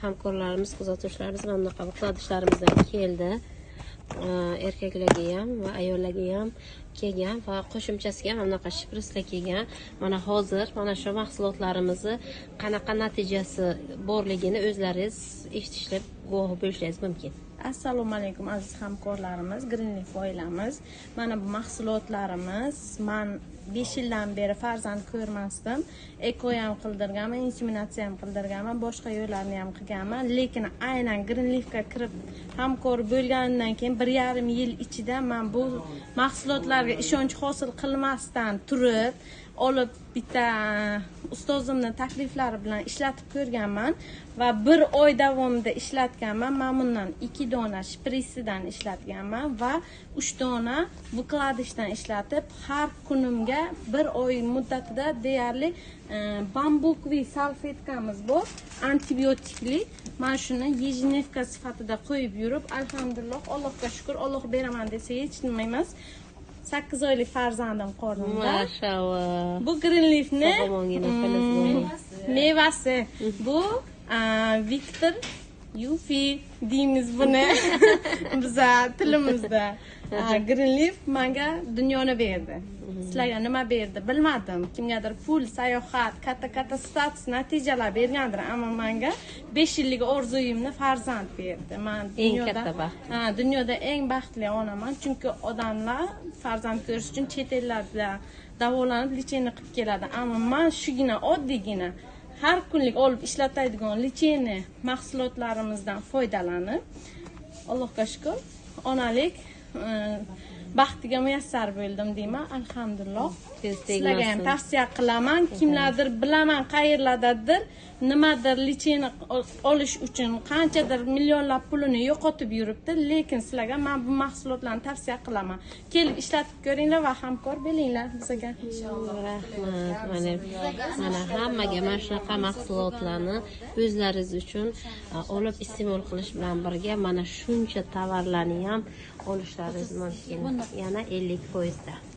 hamkorlarimiz, kuzatuvchilarimiz mana bunaqa vykladishlarimizdan keldi. Erkaklarga ham va ayollarga ham kelgan va qo'shimchasiga mana bunaqa shprislar kelgan. Mana hozir mana shu mahsulotlarimizni qanaqa natijasi borligini o'zlaringiz eshitishlar, guvohi bo'lishingiz mumkin. Assalomu alaykum aziz hamkorlarimiz, Greenleaf oilamiz. Mana bu mahsulotlarimiz men 5 yildan beri farzand ko'rmasdim. Eko ham qildirganman, inseminatsiya ham qildirganman, boshqa yo'llarni ham qilganman. Lekin aynan Greenleafga kirib hamkor bo'lgandan keyin 1,5 yil ichida men bu mahsulotlarga ishonch hosil qilmasdan turib olib bitta ustozimning takliflari bilan ishlatib ko'rganman va 1 oy davomida ishlatganman. Men bundan 2 dona shprisidan ishlatganman va 3 dona vykladishdan ishlatib, har kunimga 1 oy muddatida deyarli bambukli salfetkamiz bor, antibiotikli. Men shuni ejnevka sifatida qo'yib yurib, alhamdulillah, Allohga shukr, Alloh beraman desa hech nima emas. 8 oylik farzandim qornimda. Mashallah. Bu Greenleafni mevasi. Bu Victor Yufi deymiz buni biza tilimizda. Greenleaf menga dunyoni berdi. Sizlarga nima berdi bilmadim. Kimgadir pul, sayohat, katta status natijalar bergandir, ammo menga 5 yillik orzuyimni farzand berdi. Men dunyoda eng baxtli onaman, chunki odamlar farzand ko'rish uchun chet ellarda davolanib lecheniya qilib keladi, ammo men shugina oddiygina har kunlik olib ishlatadigan lecheniya mahsulotlarimizdan foydalanib, Allohga shukr, onalik baxtiga muyassar bo'ldim deyman, alhamdulillah. Sizlarga ham tavsiya qilaman. Kimlardir bilaman, qayerlardadir nimadir lecheniya olish uchun qanchadir millionlab pulini yo'qotib yuribdi, lekin sizlarga men bu mahsulotlarni tavsiya qilaman. Kelib ishlatib ko'ringlar va hamkor bo'linglar bizga. Inshaalloh. Rahmat. Mana hammaga mana shunaqa mahsulotlarni o'zlaringiz uchun olib iste'mol qilish bilan birga mana shuncha tovarlarni ham olishlaringiz mumkin. Yana 50%.